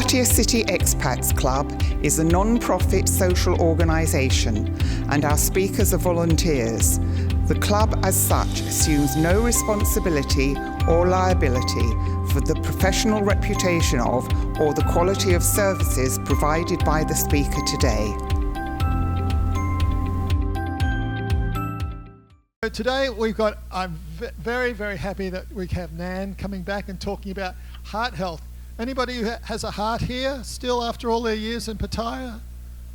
Pattaya City Expats Club is a non-profit social organisation and our speakers are volunteers. The club as such assumes no responsibility or liability for the professional reputation of or the quality of services provided by the speaker today. Today I'm very, very happy that we have Nan coming back and talking about heart health. Anybody who has a heart here still after all their years in Pattaya?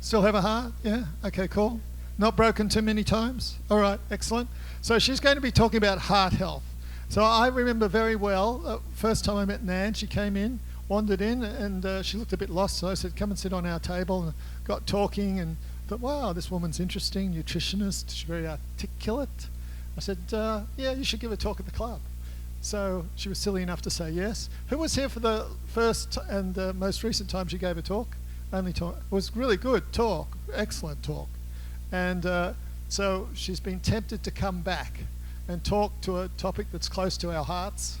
Still have a heart? Yeah? Okay, cool. Not broken too many times? All right, excellent. So she's going to be talking about heart health. So I remember very well, first time I met Nan, she came in, wandered in, and she looked a bit lost, so I said, come and sit on our table, and got talking, and thought, wow, this woman's interesting, nutritionist, she's very articulate. I said, yeah, you should give a talk at the club. So she was silly enough to say yes. Who was here for the first and most recent time she gave a talk? Only talk. It was really good talk, excellent talk. And so she's been tempted to come back and talk to a topic that's close to our hearts.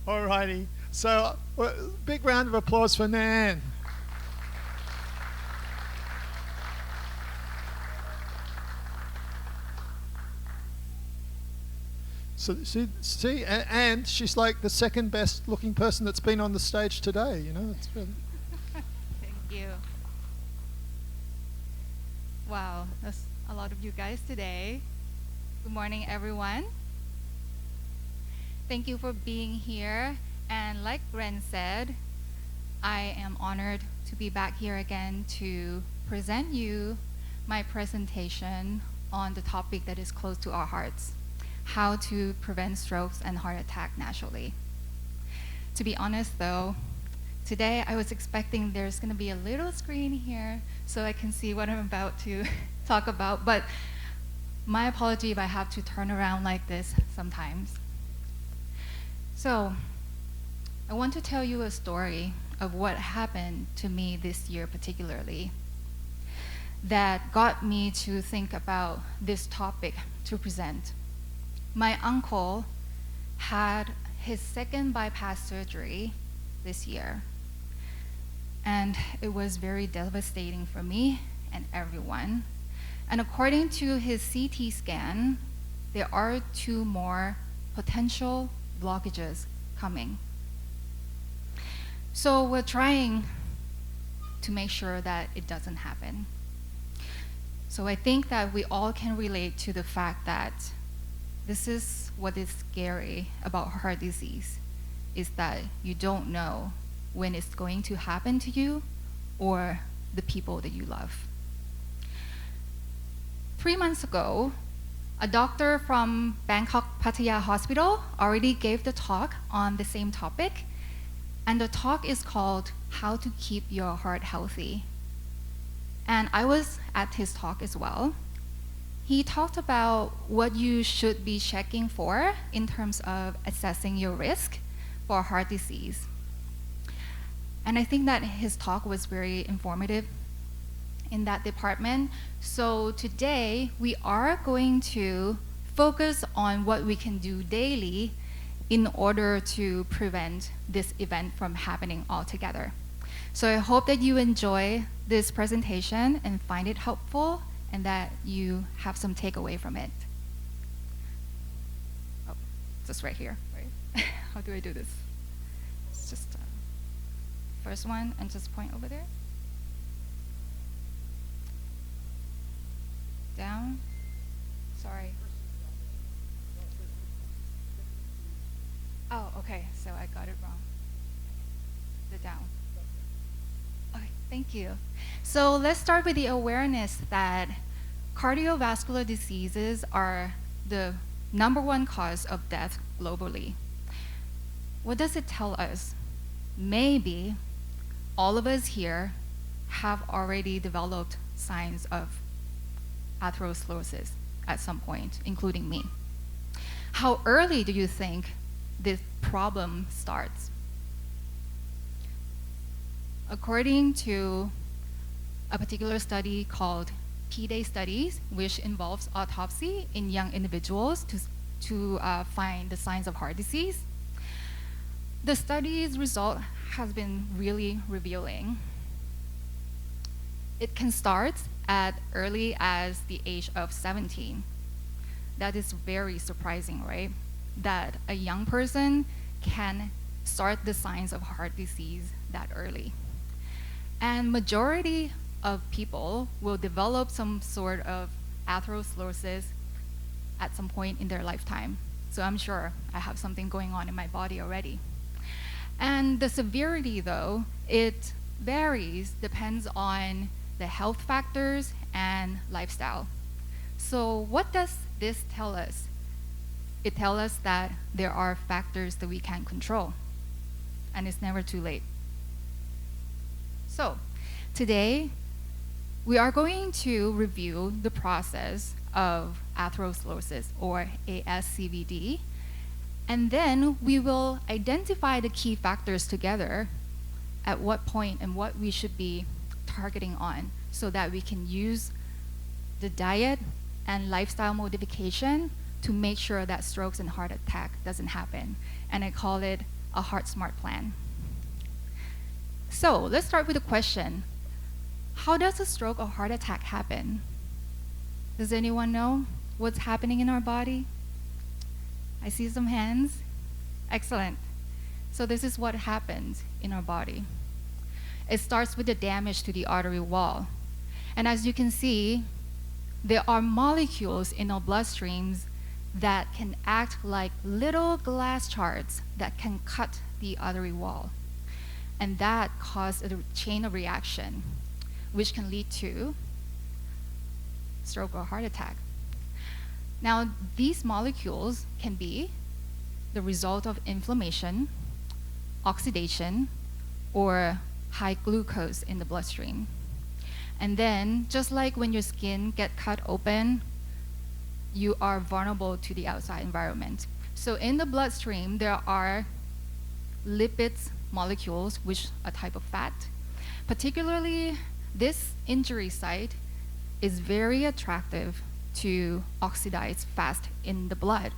Alrighty, so big round of applause for Nan. So see, and she's like the second best looking person that's been on the stage today, you know. It's really Thank you. Wow, that's a lot of you guys today. Good morning, everyone. Thank you for being here. And like Ren said, I am honored to be back here again to present you my presentation on the topic that is close to our hearts: how to prevent strokes and heart attack naturally. To be honest though, today I was expecting there's gonna be a little screen here so I can see what I'm about to talk about, but my apology if I have to turn around like this sometimes. So, I want to tell you a story of what happened to me this year particularly that got me to think about this topic to present. My uncle had his second bypass surgery this year, and it was very devastating for me and everyone. And according to his CT scan, there are 2 more potential blockages coming. So we're trying to make sure that it doesn't happen. So I think that we all can relate to the fact that this is what is scary about heart disease, is that you don't know when it's going to happen to you or the people that you love. 3 months ago, a doctor from Bangkok Pattaya Hospital already gave the talk on the same topic, and the talk is called How to Keep Your Heart Healthy. And I was at his talk as well. He talked about what you should be checking for in terms of assessing your risk for heart disease. And I think that his talk was very informative in that department. So today, we are going to focus on what we can do daily in order to prevent this event from happening altogether. So I hope that you enjoy this presentation and find it helpful, and that you have some takeaway from it. Oh, just right here, right? How do I do this? It's just first one, and just point over there. Down. Sorry. Oh, okay, so I got it wrong. The down. Okay, thank you. So let's start with the awareness that cardiovascular diseases are the #1 cause of death globally. What does it tell us? Maybe all of us here have already developed signs of atherosclerosis at some point, including me. How early do you think this problem starts? According to a particular study called P-Day studies, which involves autopsy in young individuals to find the signs of heart disease, The study's result has been really revealing. It can start at early as the age of 17. That is very surprising, right? That a young person can start the signs of heart disease that early. And majority of people will develop some sort of atherosclerosis at some point in their lifetime. So I'm sure I have something going on in my body already. And the severity, though, it varies, depends on the health factors and lifestyle. So what does this tell us? It tells us that there are factors that we can't control, and it's never too late. So today, we are going to review the process of atherosclerosis, or ASCVD, and then we will identify the key factors together at what point and what we should be targeting on so that we can use the diet and lifestyle modification to make sure that strokes and heart attack doesn't happen. And I call it a Heart Smart plan. So let's start with the question. How does a stroke or heart attack happen? Does anyone know what's happening in our body? I see some hands. Excellent. So this is what happens in our body. It starts with the damage to the artery wall. And as you can see, there are molecules in our bloodstreams that can act like little glass shards that can cut the artery wall. And that causes a chain of reaction, which can lead to stroke or heart attack. Now, these molecules can be the result of inflammation, oxidation, or high glucose in the bloodstream. And then, just like when your skin gets cut open, you are vulnerable to the outside environment. So in the bloodstream, there are lipids molecules, which are a type of fat. Particularly, this injury site is very attractive to oxidize fast in the blood.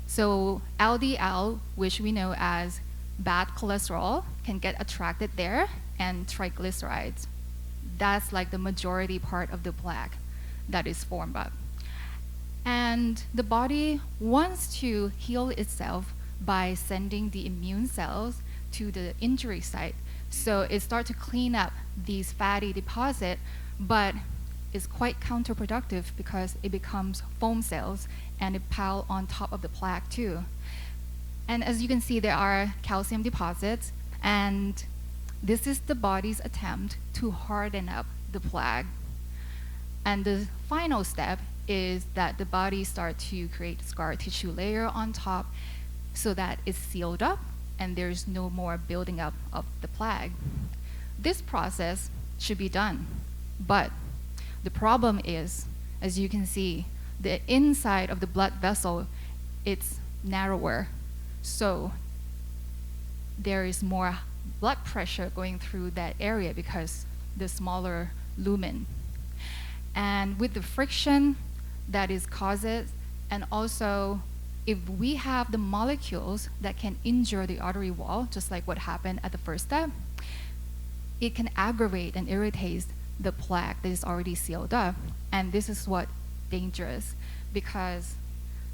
So LDL, which we know as bad cholesterol, can get attracted there, and triglycerides. That's like the majority part of the plaque that is formed up. And the body wants to heal itself by sending the immune cells to the injury site. So it starts to clean up these fatty deposits, but it's quite counterproductive because it becomes foam cells and it pile on top of the plaque too. And as you can see, there are calcium deposits, and this is the body's attempt to harden up the plaque. And the final step is that the body starts to create scar tissue layer on top so that it's sealed up and there's no more building up of the plaque. This process should be done, but the problem is, as you can see, the inside of the blood vessel, it's narrower, so there is more blood pressure going through that area because the smaller lumen. And with the friction that is caused, and also if we have the molecules that can injure the artery wall, just like what happened at the first step, it can aggravate and irritate the plaque that is already sealed up. And this is what dangerous, because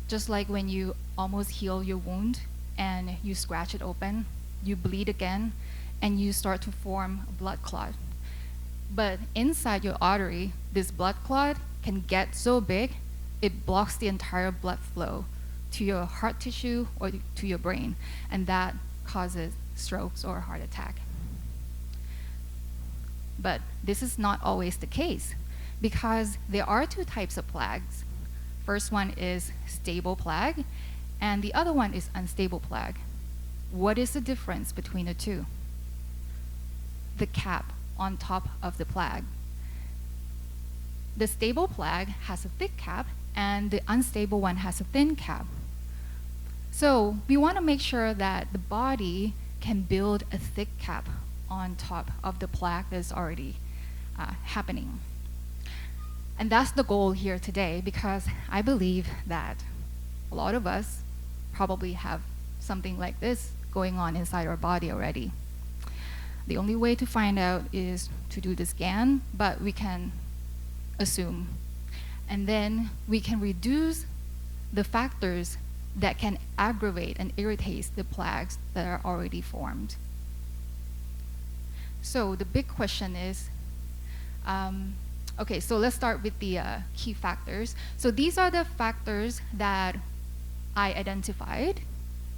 just like when you almost heal your wound and you scratch it open, you bleed again, and you start to form a blood clot. But inside your artery, this blood clot can get so big, it blocks the entire blood flow to your heart tissue or to your brain, and that causes strokes or heart attack. But this is not always the case, because there are two types of plaques. First one is stable plaque, and the other one is unstable plaque. What is the difference between the two? The cap on top of the plaque. The stable plaque has a thick cap, and the unstable one has a thin cap. So we want to make sure that the body can build a thick cap on top of the plaque that's already happening. And that's the goal here today, because I believe that a lot of us probably have something like this going on inside our body already. The only way to find out is to do the scan, but we can assume. And then we can reduce the factors that can aggravate and irritate the plaques that are already formed. So the big question is, okay, so let's start with the key factors. So these are the factors that I identified,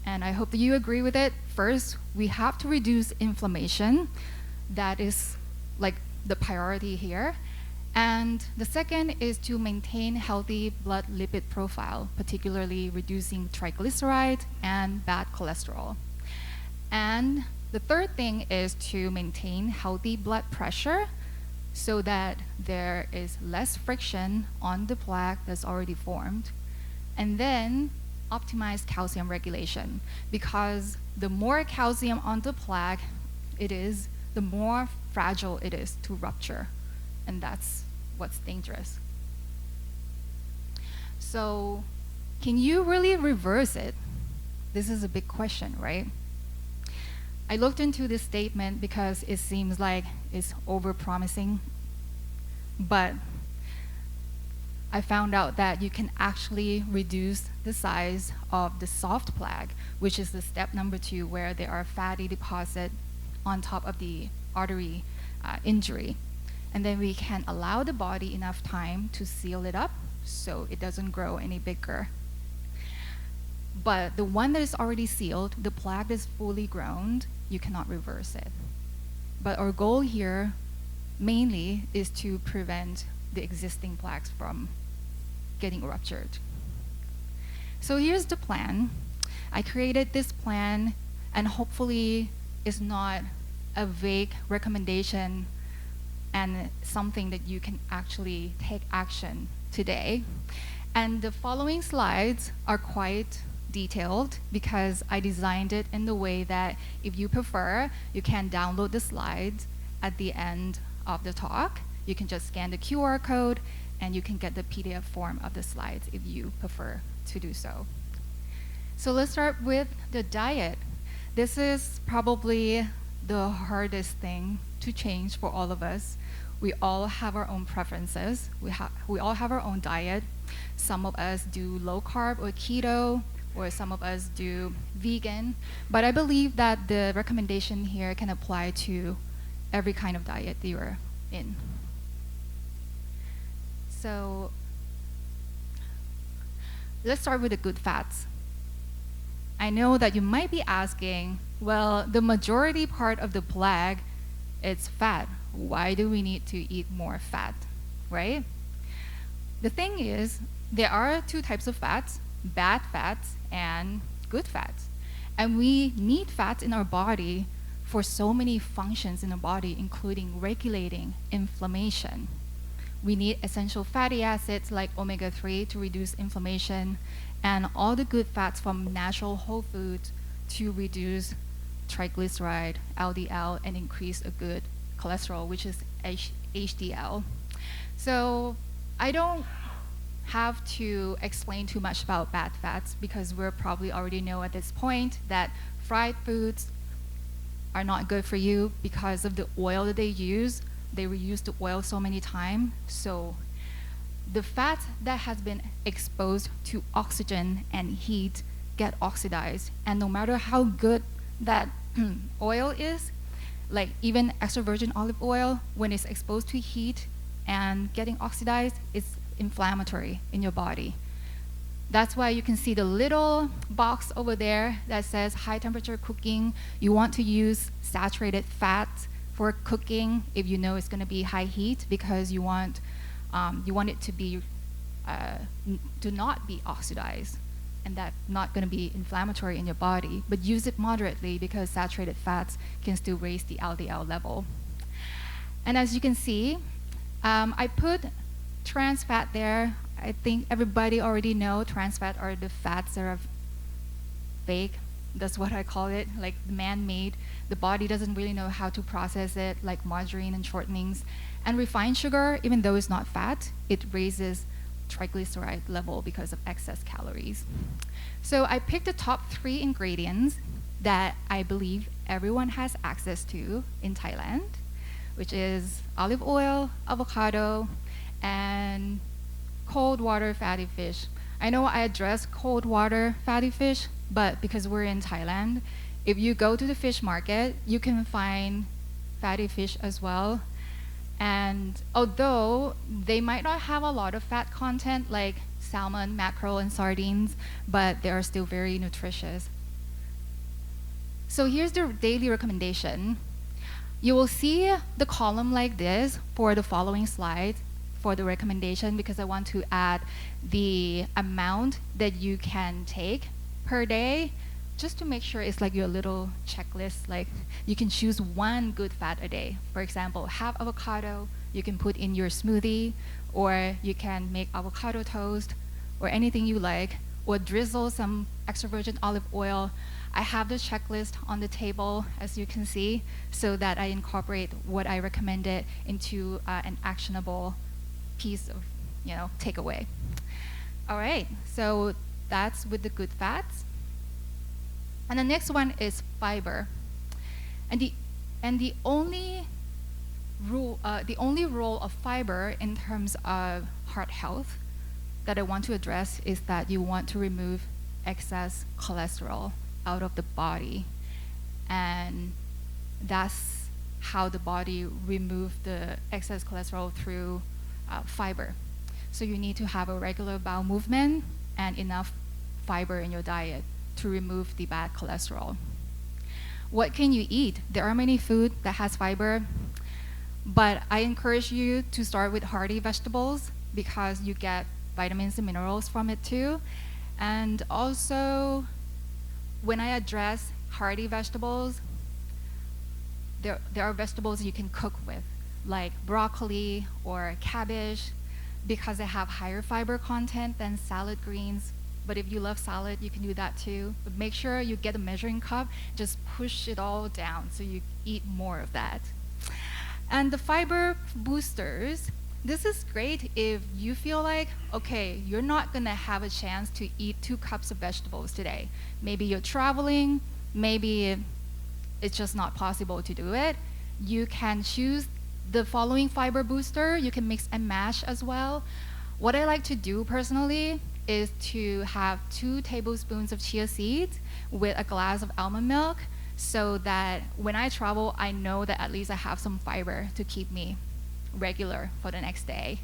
and I hope that you agree with it. First, we have to reduce inflammation. That is like the priority here. And the second is to maintain healthy blood lipid profile, particularly reducing triglyceride and bad cholesterol. And the third thing is to maintain healthy blood pressure so that there is less friction on the plaque that's already formed. And then optimize calcium regulation, because the more calcium on the plaque it is, the more fragile it is to rupture. And that's what's dangerous. So, can you really reverse it? This is a big question, right? I looked into this statement because it seems like it's over-promising, but I found out that you can actually reduce the size of the soft plaque, which is the step number 2, where there are fatty deposits on top of the artery injury. And then we can allow the body enough time to seal it up so it doesn't grow any bigger. But the one that is already sealed, the plaque is fully grown, you cannot reverse it. But our goal here mainly is to prevent the existing plaques from getting ruptured. So here's the plan. I created this plan, and hopefully it's not a vague recommendation and something that you can actually take action today. And the following slides are quite detailed because I designed it in the way that if you prefer, you can download the slides at the end of the talk. You can just scan the QR code and you can get the PDF form of the slides if you prefer to do so. So let's start with the diet. This is probably the hardest thing to change for all of us. We all have our own preferences. We all have our own diet. Some of us do low carb or keto, or some of us do vegan. But I believe that the recommendation here can apply to every kind of diet that you're in. So let's start with the good fats. I know that you might be asking, well, the majority part of the plaque is fat. Why do we need to eat more fat, right? The thing is, there are 2 types of fats, bad fats and good fats. And we need fats in our body for so many functions in the body, including regulating inflammation. We need essential fatty acids like omega-3 to reduce inflammation, and all the good fats from natural whole foods to reduce triglyceride, LDL, and increase a good cholesterol, which is HDL. So I don't have to explain too much about bad fats because we probably already know at this point that fried foods are not good for you because of the oil that they use. They reuse the oil so many times. So the fat that has been exposed to oxygen and heat get oxidized. And no matter how good that oil is, like even extra virgin olive oil, when it's exposed to heat and getting oxidized, it's inflammatory in your body. That's why you can see the little box over there that says high temperature cooking. You want to use saturated fat for cooking if you know it's going to be high heat, because you want it to be to not be oxidized, and that's not going to be inflammatory in your body. But use it moderately because saturated fats can still raise the LDL level. And as you can see, I put trans fat there. I think everybody already know trans fat are the fats that are fake. That's what I call it, like man-made. The body doesn't really know how to process it, like margarine and shortenings. And refined sugar, even though it's not fat, it raises triglyceride level because of excess calories. So I picked the top 3 ingredients that I believe everyone has access to in Thailand, which is olive oil, avocado, and cold water fatty fish. I know I address cold water fatty fish, but because we're in Thailand, if you go to the fish market, you can find fatty fish as well. And although they might not have a lot of fat content like salmon, mackerel, and sardines, but they are still very nutritious. So here's the daily recommendation. You will see the column like this for the following slides for the recommendation, because I want to add the amount that you can take per day, just to make sure it's like your little checklist. Like you can choose one good fat a day. For example, half avocado you can put in your smoothie, or you can make avocado toast, or anything you like, or drizzle some extra virgin olive oil. I have the checklist on the table, as you can see, so that I incorporate what I recommended into an actionable piece of, takeaway. All right, so that's with the good fats. And the next one is fiber. And the only role of fiber in terms of heart health that I want to address is that you want to remove excess cholesterol out of the body. And that's how the body removes the excess cholesterol through fiber. So you need to have a regular bowel movement and enough fiber in your diet to remove the bad cholesterol. What can you eat? There are many food that has fiber, but I encourage you to start with hearty vegetables because you get vitamins and minerals from it too. And also, when I address hearty vegetables, there are vegetables you can cook with, like broccoli or cabbage, because they have higher fiber content than salad greens. But if you love salad, you can do that too. But make sure you get a measuring cup, just push it all down so you eat more of that. And the fiber boosters, this is great if you feel like, okay, you're not gonna have a chance to eat 2 cups of vegetables today. Maybe you're traveling, maybe it's just not possible to do it. You can choose the following fiber booster. You can mix and match as well. What I like to do personally is to have 2 tablespoons of chia seeds with a glass of almond milk, so that when I travel, I know that at least I have some fiber to keep me regular for the next day.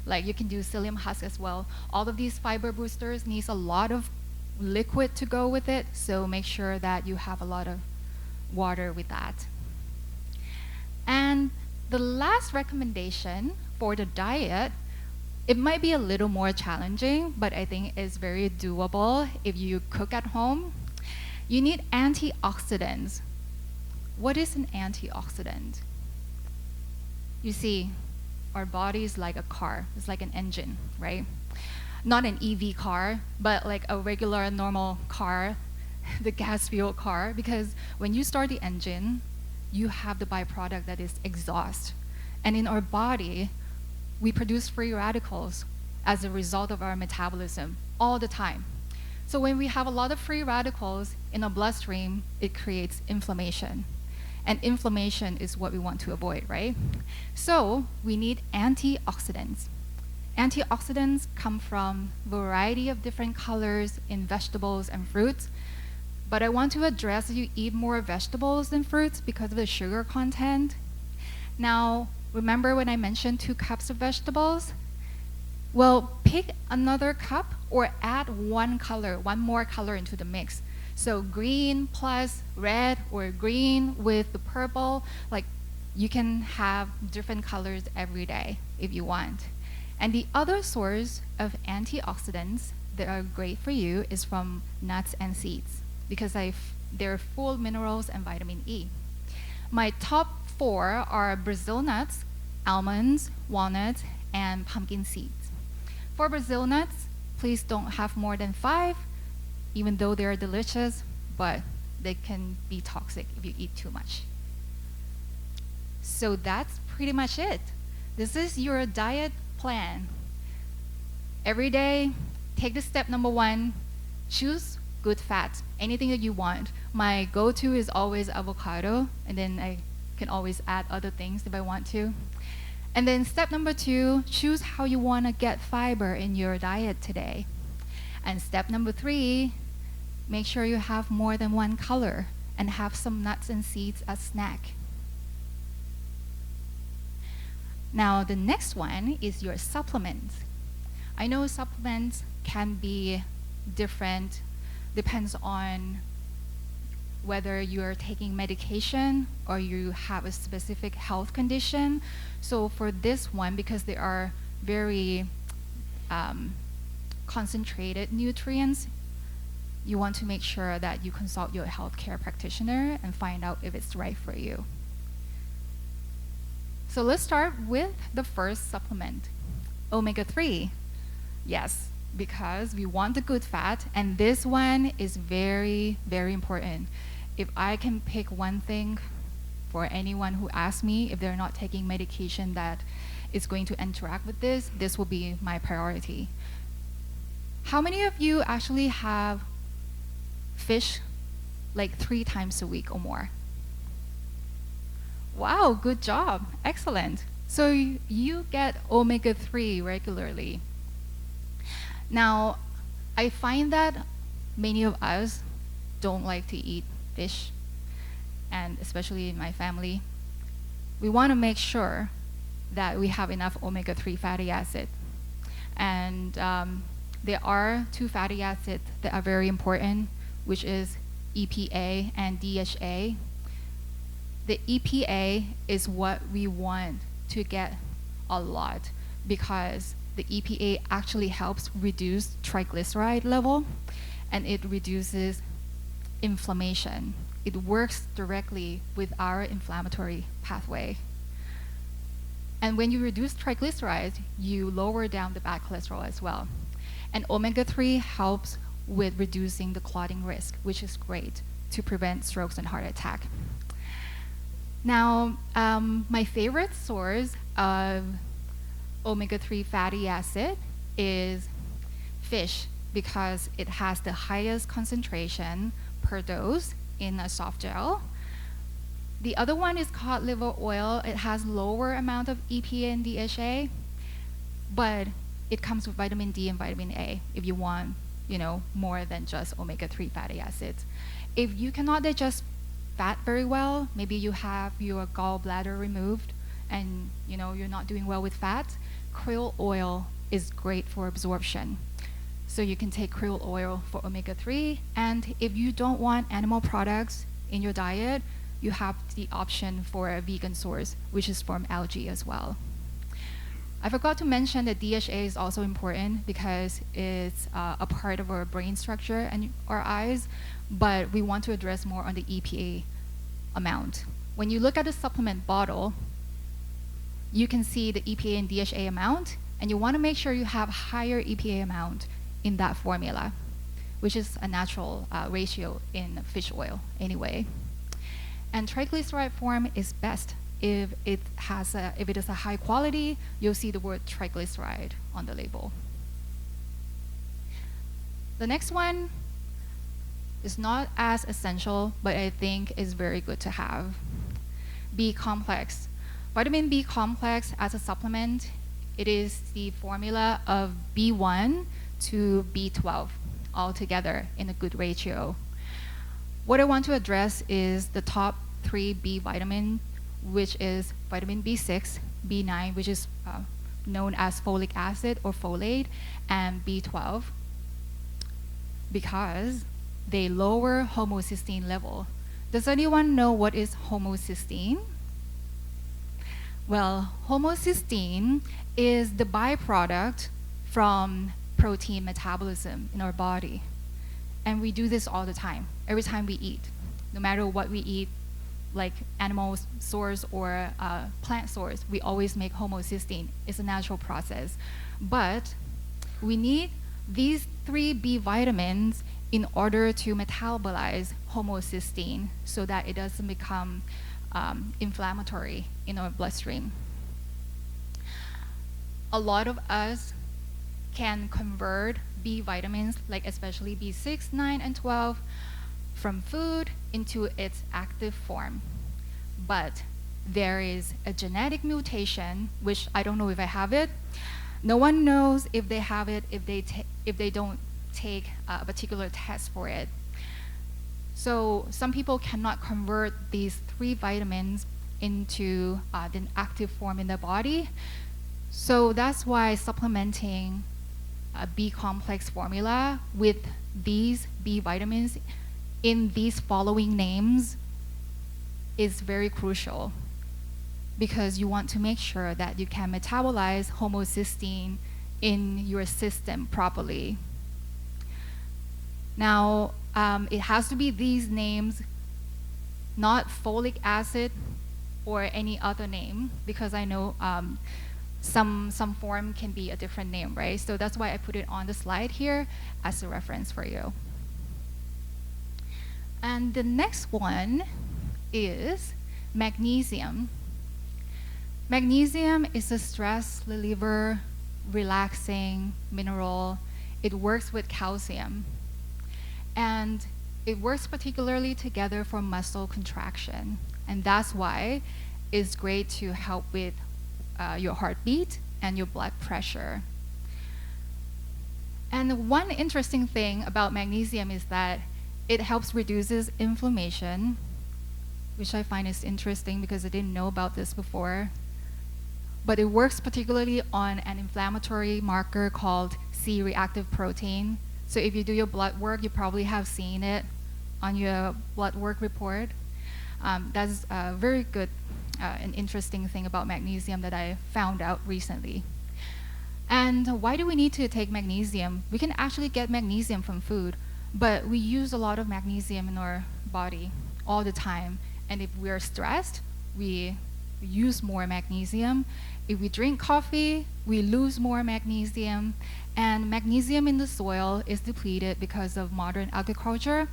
Like you can do psyllium husk as well. All of these fiber boosters needs a lot of liquid to go with it, so make sure that you have a lot of water with that. And the last recommendation for the diet, it might be a little more challenging, but I think it's very doable if you cook at home. You need antioxidants. What is an antioxidant? You see, our body is like a car. It's like an engine, right? Not an EV car, but like a regular, normal car, the gas-fueled car, because when you start the engine, you have the byproduct that is exhaust. And in our body, we produce free radicals as a result of our metabolism all the time. So when we have a lot of free radicals in our bloodstream, it creates inflammation. And inflammation is what we want to avoid, right? So we need antioxidants. Antioxidants come from a variety of different colors in vegetables and fruits. But I want to address that you eat more vegetables than fruits because of the sugar content. Now, remember when I mentioned 2 cups of vegetables? Well, pick another cup or add one more color into the mix. So green plus red, or green with the purple. Like you can have different colors every day if you want. And the other source of antioxidants that are great for you is from nuts and seeds, because they're full of minerals and vitamin E. My top 4 are Brazil nuts, almonds, walnuts, and pumpkin seeds. For Brazil nuts, please don't have more than 5, even though they're delicious, but they can be toxic if you eat too much. So that's pretty much it. This is your diet plan. Every day, take the step number 1, choose good fats, anything that you want. My go-to is always avocado, and then I can always add other things if I want to. And then step number 2, choose how you want to get fiber in your diet today. And step number 3, make sure you have more than one color and have some nuts and seeds as snack. Now, the next one is your supplements. I know supplements can be different, depends on whether you're taking medication or you have a specific health condition. So for this one, because they are very concentrated nutrients, you want to make sure that you consult your healthcare practitioner and find out if it's right for you. So let's start with the first supplement, omega-3. Yes, because we want the good fat, and this one is very, very important. If I can pick one thing for anyone who asks me if they're not taking medication that is going to interact with this, this will be my priority. How many of you actually have fish like 3 times a week or more? Wow, good job. Excellent. So you get omega-3 regularly. Now, I find that many of us don't like to eat fish, and especially in my family. We want to make sure that we have enough omega-3 fatty acid. And there are 2 fatty acids that are very important, which is EPA and DHA. The EPA is what we want to get a lot, because the EPA actually helps reduce triglyceride level, and it reduces inflammation. It works directly with our inflammatory pathway. And when you reduce triglycerides, you lower down the bad cholesterol as well. And omega-3 helps with reducing the clotting risk, which is great to prevent strokes and heart attack. Now, my favorite source of omega-3 fatty acid is fish, because it has the highest concentration per dose in a soft gel. The other one is cod liver oil. It has lower amount of EPA and DHA, but it comes with vitamin D and vitamin A if you want, more than just omega-3 fatty acids. If you cannot digest fat very well, maybe you have your gallbladder removed and you're not doing well with fat, krill oil is great for absorption. So you can take krill oil for omega-3, and if you don't want animal products in your diet, you have the option for a vegan source, which is from algae as well. I forgot to mention that DHA is also important because it's a part of our brain structure and our eyes, but we want to address more on the EPA amount. When you look at the supplement bottle, you can see the EPA and DHA amount, and you want to make sure you have higher EPA amount in that formula, which is a natural ratio in fish oil anyway. And triglyceride form is best. If it is a high quality, you'll see the word triglyceride on the label. The next one is not as essential, but I think is very good to have. B complex. Vitamin B complex as a supplement, it is the formula of B1 to B12 all together in a good ratio. What I want to address is the top 3 B vitamin, which is vitamin B6, B9, which is known as folic acid or folate, and B12, because they lower homocysteine level. Does anyone know what is homocysteine? Well, homocysteine is the byproduct from protein metabolism in our body. And we do this all the time, every time we eat. No matter what we eat, like animal source or plant source, we always make homocysteine. It's a natural process. But we need these 3 B vitamins in order to metabolize homocysteine so that it doesn't become inflammatory in our bloodstream. A lot of us can convert B vitamins, like especially B6, 9, and 12, from food into its active form. But there is a genetic mutation, which I don't know if I have it. No one knows if they have it if they don't take a particular test for it. So some people cannot convert these 3 vitamins into the active form in the body. So that's why supplementing a B complex formula with these B vitamins in these following names is very crucial, because you want to make sure that you can metabolize homocysteine in your system properly. Now, it has to be these names, not folic acid or any other name, because I know some form can be a different name, right? So that's why I put it on the slide here as a reference for you. And the next one is magnesium. Magnesium is a stress reliever, relaxing mineral. It works with calcium. And it works particularly together for muscle contraction. And that's why it's great to help with your heartbeat and your blood pressure. And one interesting thing about magnesium is that it helps reduces inflammation, which I find is interesting because I didn't know about this before. But it works particularly on an inflammatory marker called C-reactive protein. So if you do your blood work, you probably have seen it on your blood work report. That's a very good and interesting thing about magnesium that I found out recently. And why do we need to take magnesium? We can actually get magnesium from food, but we use a lot of magnesium in our body all the time. And if we're stressed, we use more magnesium. If we drink coffee, we lose more magnesium. And magnesium in the soil is depleted because of modern agriculture.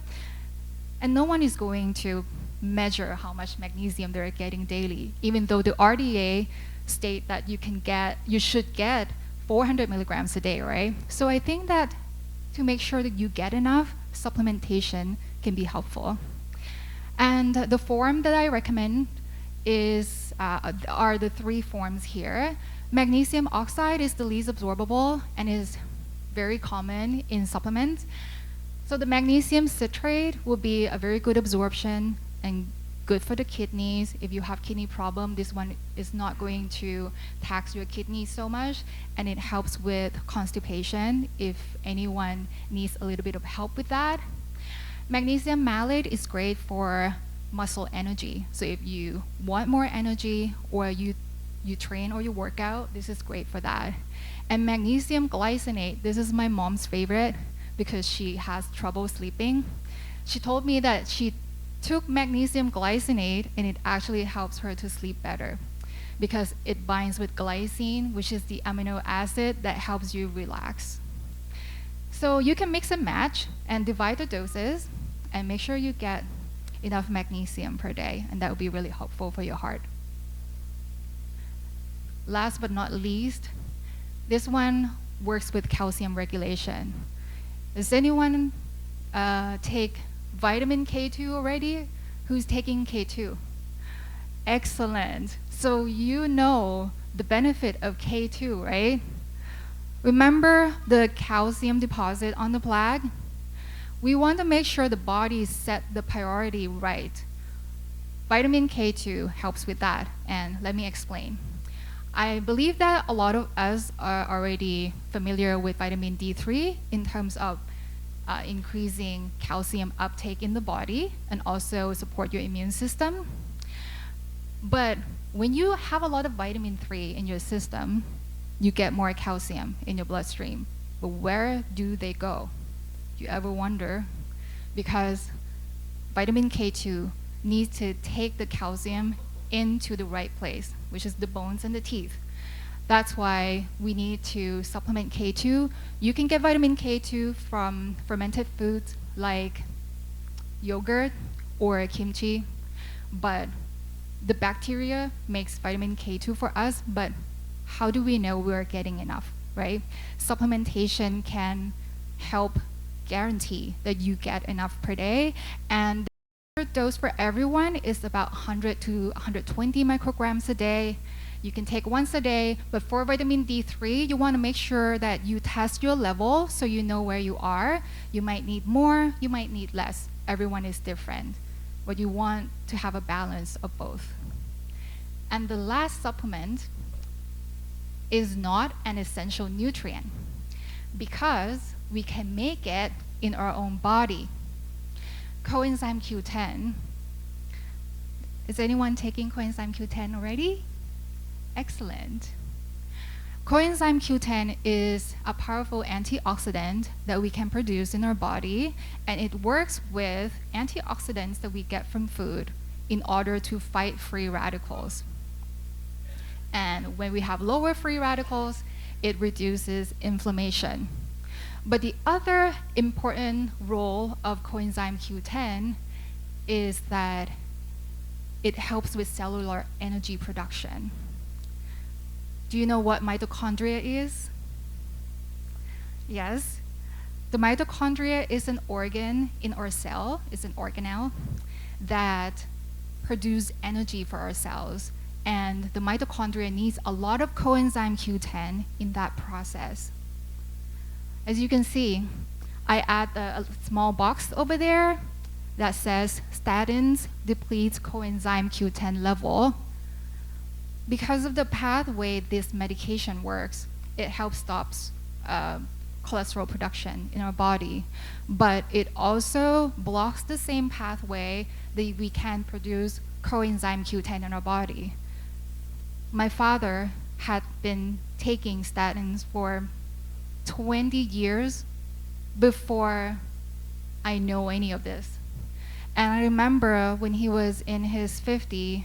And no one is going to measure how much magnesium they're getting daily, even though the RDA state that you should get 400 milligrams a day, right? So I think that to make sure that you get enough, supplementation can be helpful. And the form that I recommend are the 3 forms here. Magnesium oxide is the least absorbable and is very common in supplements. So the magnesium citrate will be a very good absorption and good for the kidneys. If you have kidney problem, this one is not going to tax your kidneys so much, and it helps with constipation if anyone needs a little bit of help with that. Magnesium malate is great for muscle energy. So if you want more energy or you train or you work out, this is great for that. And magnesium glycinate, this is my mom's favorite because she has trouble sleeping. She told me that she took magnesium glycinate and it actually helps her to sleep better because it binds with glycine, which is the amino acid that helps you relax. So you can mix and match and divide the doses and make sure you get enough magnesium per day, and that will be really helpful for your heart. Last but not least, this one works with calcium regulation. Does anyone take vitamin K2 already? Who's taking K2? Excellent. So you know the benefit of K2, right? Remember the calcium deposit on the plaque? We want to make sure the body set the priority right. Vitamin K2 helps with that, and let me explain. I believe that a lot of us are already familiar with vitamin D3 in terms of increasing calcium uptake in the body and also support your immune system. But when you have a lot of vitamin 3 in your system, you get more calcium in your bloodstream. But where do they go? You ever wonder? Because vitamin K2 needs to take the calcium into the right place, which is the bones and the teeth. That's why we need to supplement K2. You can get vitamin K2 from fermented foods like yogurt or kimchi, but the bacteria makes vitamin K2 for us, but how do we know we're getting enough? right? Supplementation can help guarantee that you get enough per day, and the dose for everyone is about 100 to 120 micrograms a day. You can take once a day, but for vitamin D3, you want to make sure that you test your level so you know where you are. You might need more, you might need less. Everyone is different, but you want to have a balance of both. And the last supplement is not an essential nutrient because we can make it in our own body. Coenzyme Q10. Is anyone taking coenzyme Q10 already? Excellent. Coenzyme Q10 is a powerful antioxidant that we can produce in our body, and it works with antioxidants that we get from food in order to fight free radicals. And when we have lower free radicals, it reduces inflammation. But the other important role of coenzyme Q10 is that it helps with cellular energy production. Do you know what mitochondria is? Yes. The mitochondria is an organ in our cell, it's an organelle that produce energy for our cells. And the mitochondria needs a lot of coenzyme Q10 in that process. As you can see, I add a small box over there that says statins depletes coenzyme Q10 level. Because of the pathway this medication works, it helps stop cholesterol production in our body, but it also blocks the same pathway that we can produce coenzyme Q10 in our body. My father had been taking statins for 20 years before I know any of this. And I remember when he was in his 50s,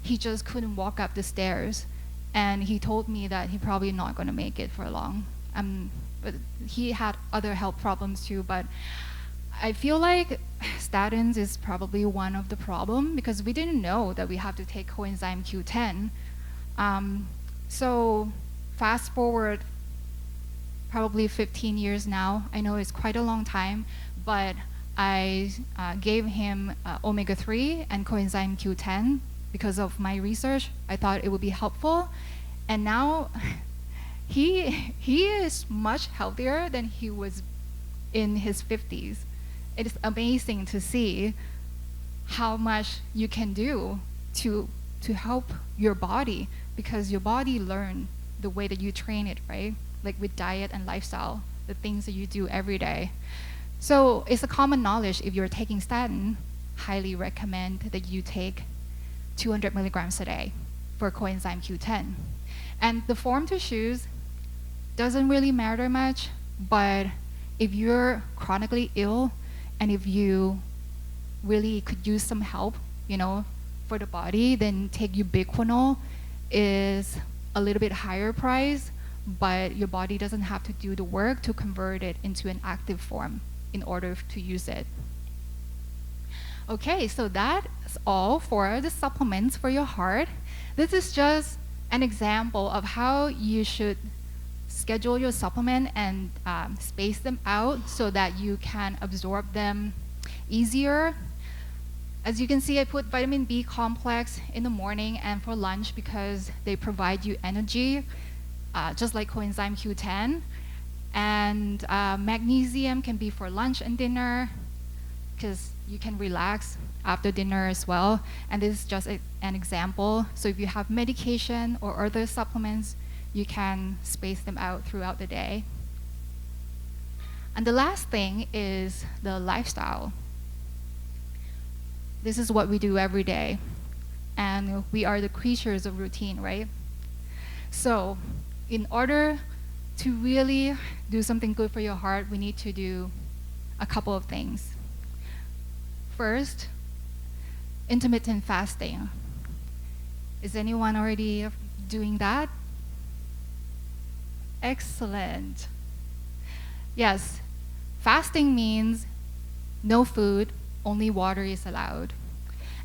he just couldn't walk up the stairs. And he told me that he probably not going to make it for long. But he had other health problems too, but I feel like statins is probably one of the problem because we didn't know that we have to take coenzyme Q10. So fast forward probably 15 years now. I know it's quite a long time, but I gave him omega-3 and coenzyme Q10 because of my research. I thought it would be helpful. And now he is much healthier than he was in his 50s. It is amazing to see how much you can do to help your body, because your body learns the way that you train it, right? Like with diet and lifestyle, the things that you do every day. So it's a common knowledge, if you're taking statin, highly recommend that you take 200 milligrams a day for coenzyme Q10. And the form to choose doesn't really matter much, but if you're chronically ill and if you really could use some help, for the body, then take ubiquinol. Is a little bit higher price, but your body doesn't have to do the work to convert it into an active form in order to use it. Okay, so that's all for the supplements for your heart. This is just an example of how you should schedule your supplement and space them out so that you can absorb them easier. As you can see, I put vitamin B complex in the morning and for lunch because they provide you energy, just like coenzyme Q10. And magnesium can be for lunch and dinner because you can relax after dinner as well. And this is just an example. So if you have medication or other supplements, you can space them out throughout the day. And the last thing is the lifestyle. This is what we do every day. And we are the creatures of routine, right? So in order to really do something good for your heart, we need to do a couple of things. First, intermittent fasting. Is anyone already doing that? Excellent. Yes, fasting means no food, only water is allowed.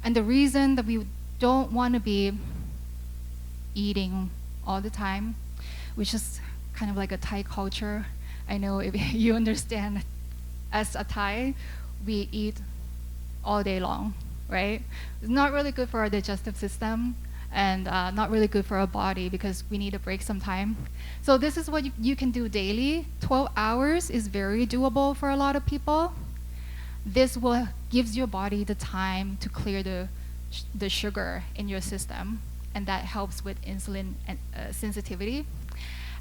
And the reason that we don't want to be eating all the time, we just kind of like a Thai culture. I know if you understand, as a Thai, we eat all day long, right? It's not really good for our digestive system and not really good for our body because we need a break sometime. So this is what you can do daily. 12 hours is very doable for a lot of people. This will gives your body the time to clear the sugar in your system, and that helps with insulin and, sensitivity.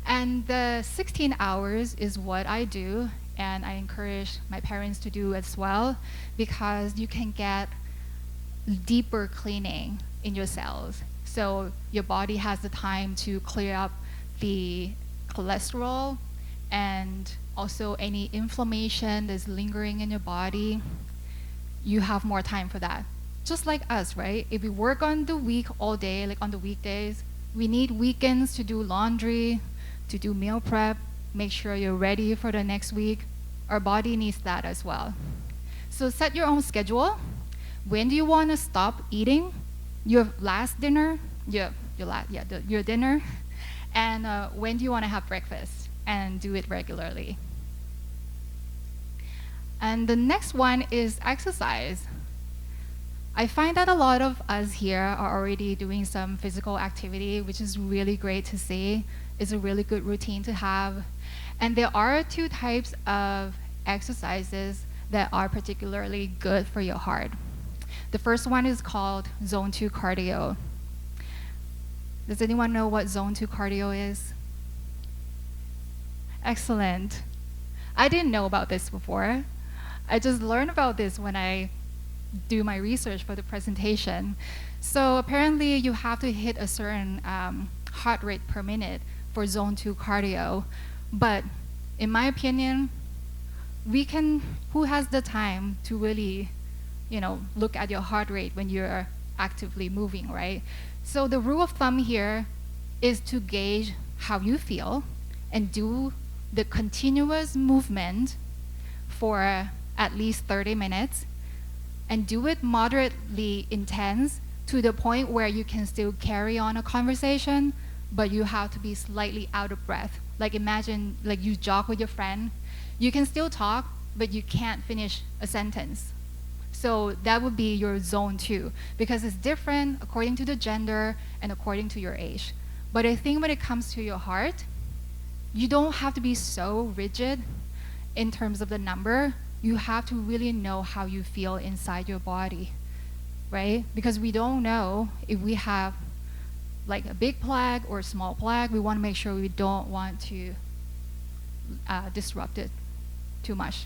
And the 16 hours is what I do, and I encourage my parents to do as well, because you can get deeper cleaning in your cells. So your body has the time to clear up the cholesterol and also any inflammation that's lingering in your body. You have more time for that. Just like us, right? If we work on the week all day, like on the weekdays, we need weekends to do laundry, to do meal prep, make sure you're ready for the next week. Our body needs that as well. So set your own schedule. When do you want to stop eating your last dinner, your dinner, and when do you want to have breakfast, and do it regularly. And the next one is exercise. I find that a lot of us here are already doing some physical activity, which is really great to see. It's a really good routine to have. And there are two types of exercises that are particularly good for your heart. The first one is called Zone 2 cardio. Does anyone know what Zone 2 cardio is? Excellent. I didn't know about this before. I just learned about this when I do my research for the presentation. So apparently you have to hit a certain heart rate per minute for Zone 2 cardio. But in my opinion, who has the time to really, look at your heart rate when you're actively moving, right? So the rule of thumb here is to gauge how you feel and do the continuous movement for at least 30 minutes, and do it moderately intense to the point where you can still carry on a conversation, but you have to be slightly out of breath. Like imagine like you jog with your friend. You can still talk, but you can't finish a sentence. So that would be your Zone 2, because it's different according to the gender and according to your age. But I think when it comes to your heart, you don't have to be so rigid in terms of the number. You have to really know how you feel inside your body, right? Because we don't know if we have like a big plaque or a small plaque. We want to make sure we don't want to disrupt it too much.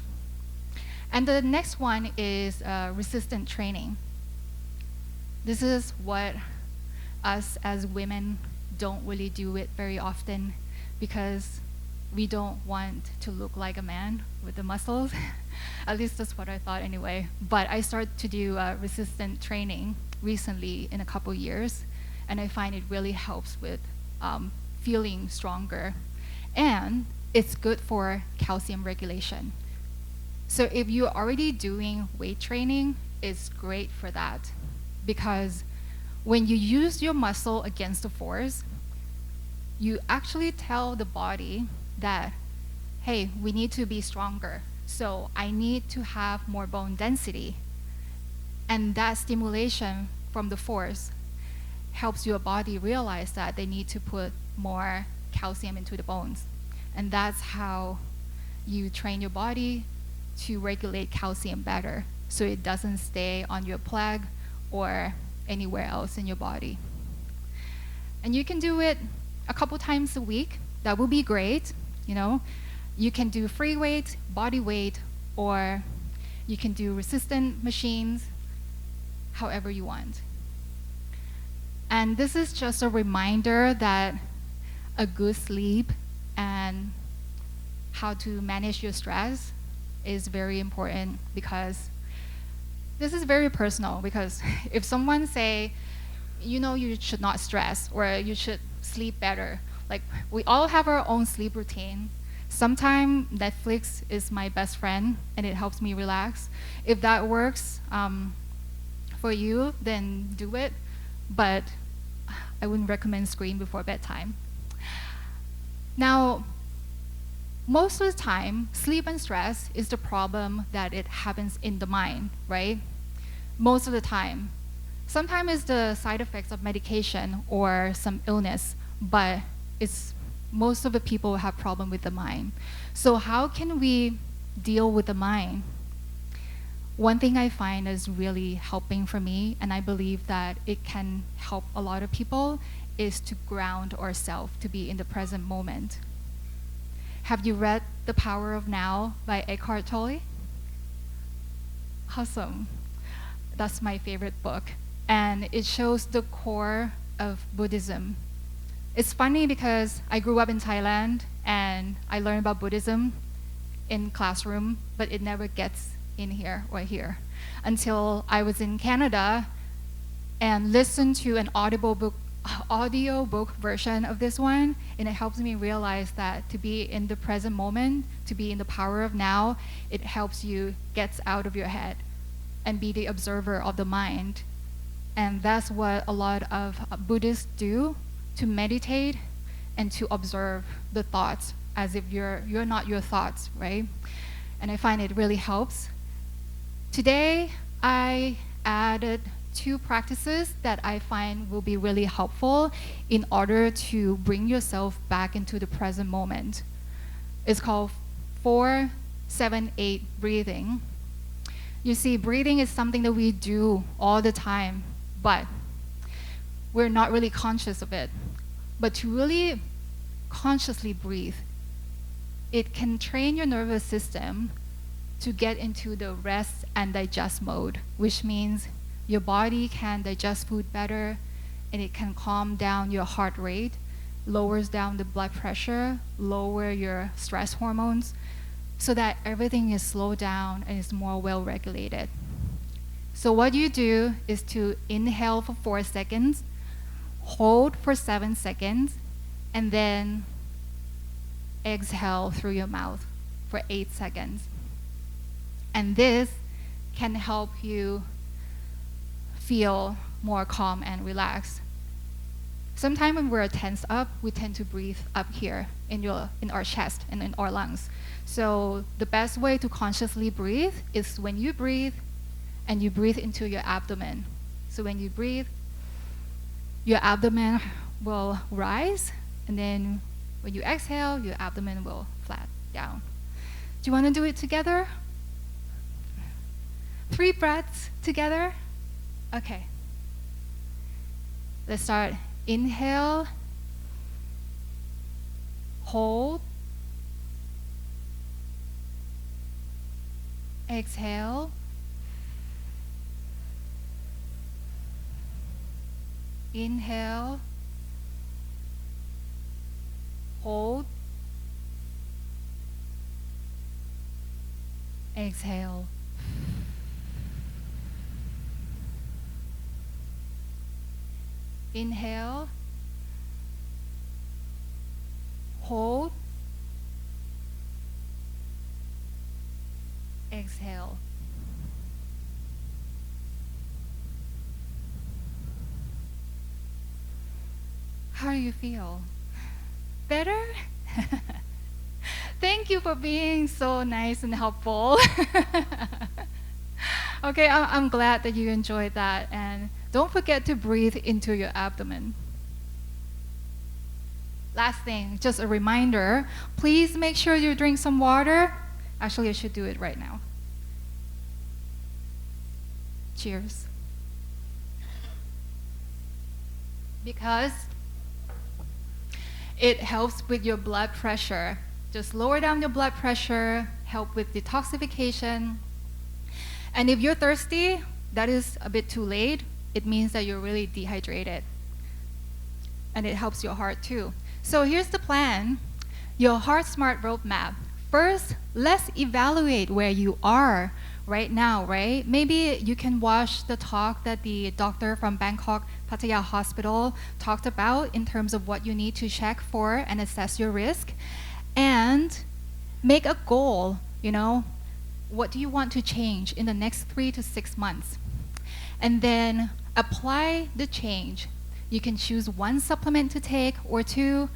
And the next one is resistant training. This is what us as women don't really do it very often, because we don't want to look like a man with the muscles. At least that's what I thought anyway. But I started to do resistant training recently in a couple years, and I find it really helps with feeling stronger. And it's good for calcium regulation. So if you're already doing weight training, it's great for that, because when you use your muscle against the force, you actually tell the body that, hey, we need to be stronger. So I need to have more bone density. And that stimulation from the force helps your body realize that they need to put more calcium into the bones. And that's how you train your body to regulate calcium better, so it doesn't stay on your plaque or anywhere else in your body. And you can do it a couple times a week. That would be great. You can do free weight, body weight, or you can do resistant machines, however you want. And this is just a reminder that a good sleep and how to manage your stress is very important, because this is very personal. Because if someone say, you should not stress, or you should sleep better, like we all have our own sleep routine. Sometimes Netflix is my best friend and it helps me relax. If that works for you, then do it. But I wouldn't recommend screen before bedtime. Now, most of the time, sleep and stress is the problem that it happens in the mind, right? Most of the time. Sometimes it's the side effects of medication or some illness, but it's most of the people have problem with the mind. So how can we deal with the mind? One thing I find is really helping for me, and I believe that it can help a lot of people, is to ground ourselves, to be in the present moment. Have you read The Power of Now by Eckhart Tolle? Awesome. That's my favorite book. And it shows the core of Buddhism. It's funny because I grew up in Thailand and I learned about Buddhism in classroom, but it never gets in here or here until I was in Canada and listened to an audio book version of this one, and it helps me realize that to be in the present moment, to be in the power of now, it helps you get out of your head and be the observer of the mind. And that's what a lot of Buddhists do, to meditate and to observe the thoughts as if you're not your thoughts, right? And I find it really helps. Today, I added 2 practices that I find will be really helpful in order to bring yourself back into the present moment. It's called 4-7-8 breathing. You see, breathing is something that we do all the time, but we're not really conscious of it. But to really consciously breathe, it can train your nervous system to get into the rest and digest mode, which means your body can digest food better, and it can calm down your heart rate, lowers down the blood pressure, lower your stress hormones, so that everything is slowed down and is more well regulated. So what you do is to inhale for 4 seconds, hold for 7 seconds, and then exhale through your mouth for 8 seconds. And this can help you feel more calm and relaxed. Sometimes when we're tense up, we tend to breathe up here in our chest and in our lungs. So the best way to consciously breathe is when you breathe and you breathe into your abdomen. So when you breathe, your abdomen will rise, and then when you exhale, your abdomen will flat down. Do you want to do it together? 3 breaths together? Okay. Let's start. Inhale, hold, exhale, inhale, hold, exhale. Inhale, hold, exhale. How do you feel? Better? Thank you for being so nice and helpful. Okay, I'm glad that you enjoyed that, and don't forget to breathe into your abdomen. Last thing, just a reminder, please make sure you drink some water. Actually, I should do it right now. Cheers. Because it helps with your blood pressure. Just lower down your blood pressure, help with detoxification. And if you're thirsty, that is a bit too late. It means that you're really dehydrated. And it helps your heart too. So here's the plan. Your Heart Smart Roadmap. First, let's evaluate where you are right now, right? Maybe you can watch the talk that the doctor from Bangkok Pattaya Hospital talked about in terms of what you need to check for and assess your risk. And make a goal, what do you want to change in the next 3 to 6 months? And then apply the change. You can choose 1 supplement to take or 2,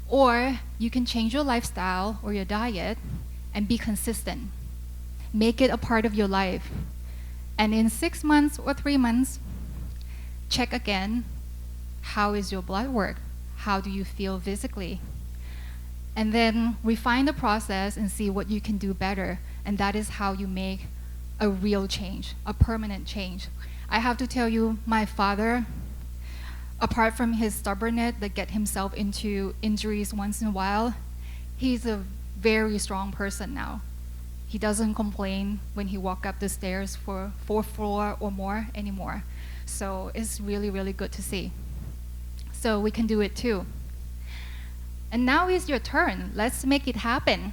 Or you can change your lifestyle or your diet and be consistent. Make it a part of your life. And in 6 months or 3 months, check again, how is your blood work? How do you feel physically? And then refine the process and see what you can do better. And that is how you make a real change, a permanent change. I have to tell you, my father, apart from his stubbornness that get himself into injuries once in a while, he's a very strong person now. He doesn't complain when he walks up the stairs for 4th floor or more anymore. So it's really, really good to see. So we can do it too. And now is your turn. Let's make it happen.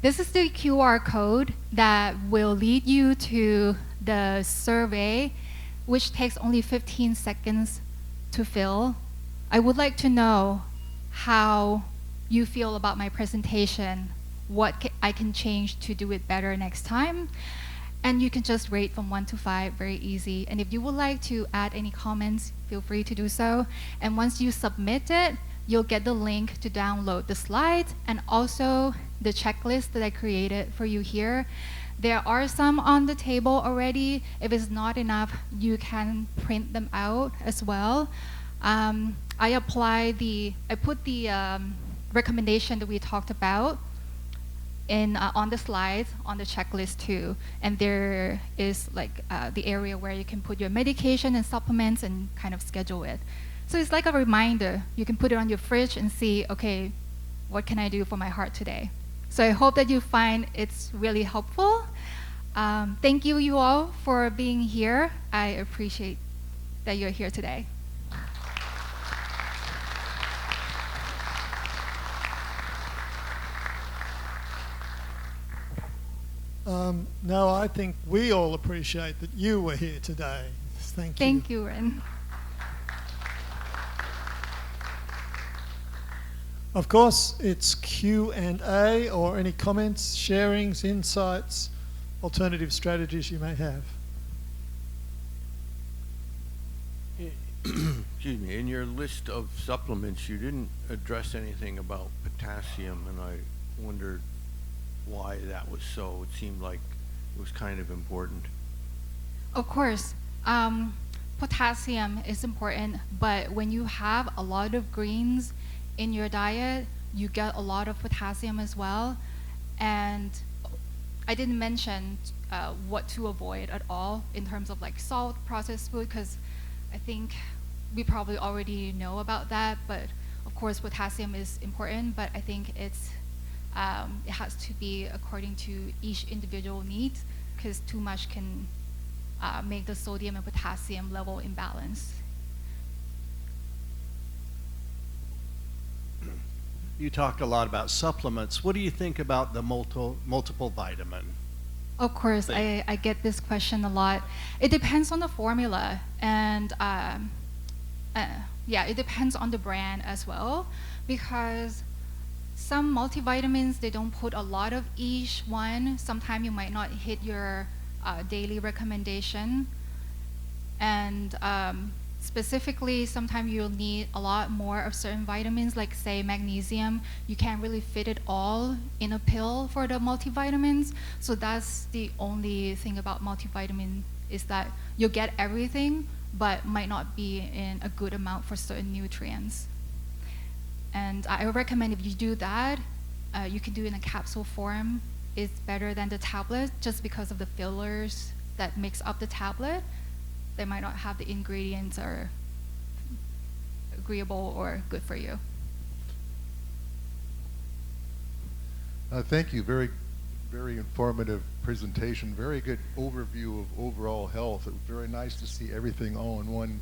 This is the QR code that will lead you to the survey, which takes only 15 seconds to fill. I would like to know how you feel about my presentation, what I can change to do it better next time. And you can just rate from 1 to 5, very easy. And if you would like to add any comments, feel free to do so. And once you submit it, you'll get the link to download the slides and also the checklist that I created for you here. There are some on the table already. If it's not enough, you can print them out as well. I put the recommendation that we talked about on the slides, on the checklist too. And there is like the area where you can put your medication and supplements and kind of schedule it. So it's like a reminder. You can put it on your fridge and see, okay, what can I do for my heart today? So I hope that you find it's really helpful. Thank you all for being here. I appreciate that you're here today. No, I think we all appreciate that you were here today. Thank you. Thank you, Ren. Of course, it's Q&A or any comments, sharings, insights, alternative strategies you may have. Excuse me, in your list of supplements, you didn't address anything about potassium, and I wondered why that was so. It seemed like it was kind of important. Of course, potassium is important, but when you have a lot of greens in your diet, you get a lot of potassium as well. And I didn't mention what to avoid at all in terms of like salt, processed food, because I think we probably already know about that. But of course, potassium is important, but I think it has to be according to each individual needs, because too much can make the sodium and potassium level imbalance. You talked a lot about supplements. What do you think about the multiple vitamin? Of course, I get this question a lot. It depends on the formula, and it depends on the brand as well, because some multivitamins, they don't put a lot of each one. Sometimes you might not hit your daily recommendation, and specifically, sometimes you'll need a lot more of certain vitamins, like say magnesium. You can't really fit it all in a pill for the multivitamins. So that's the only thing about multivitamin, is that you'll get everything, but might not be in a good amount for certain nutrients. And I recommend if you do that, you can do it in a capsule form. It's better than the tablet, just because of the fillers that mix up the tablet. They might not have the ingredients are agreeable or good for you. Thank you. Very, very informative presentation. Very good overview of overall health. It was very nice to see everything all in one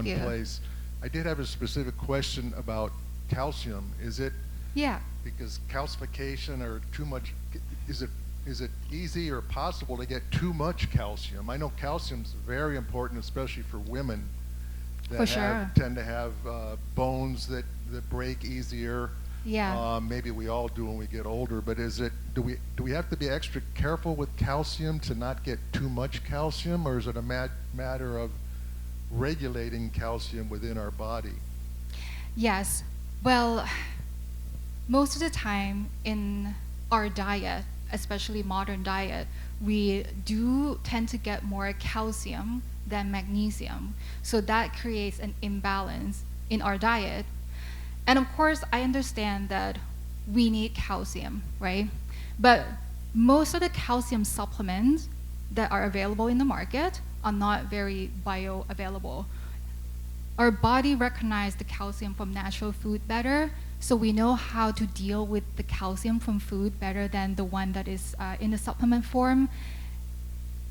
place. I did have a specific question about calcium. Is it? Yeah. Because calcification or too much, is it easy or possible to get too much calcium? I know calcium's very important, especially for women that tend to have bones that break easier. Yeah. Maybe we all do when we get older, but do we have to be extra careful with calcium to not get too much calcium, or is it a matter of regulating calcium within our body? Yes. Well, most of the time in our diet, especially modern diet, we do tend to get more calcium than magnesium. So that creates an imbalance in our diet. And of course, I understand that we need calcium, right? But most of the calcium supplements that are available in the market are not very bioavailable. Our body recognizes the calcium from natural food better, so we know how to deal with the calcium from food better than the one that is in the supplement form.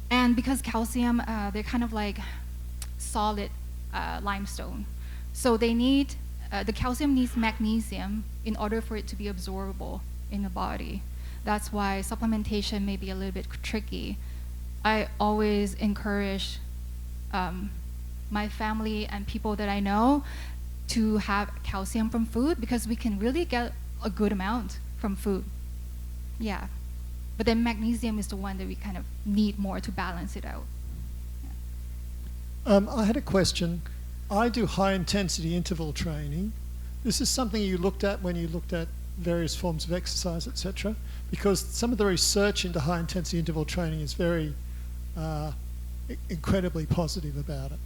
And because calcium, they're kind of like solid limestone. So they need, the calcium needs magnesium in order for it to be absorbable in the body. That's why supplementation may be a little bit tricky. I always encourage my family and people that I know to have calcium from food because we can really get a good amount from food. Yeah. But then magnesium is the one that we kind of need more to balance it out. Yeah. I had a question. I do high-intensity interval training. This is something you looked at when you looked at various forms of exercise, etc. Because some of the research into high-intensity interval training is very incredibly positive about it.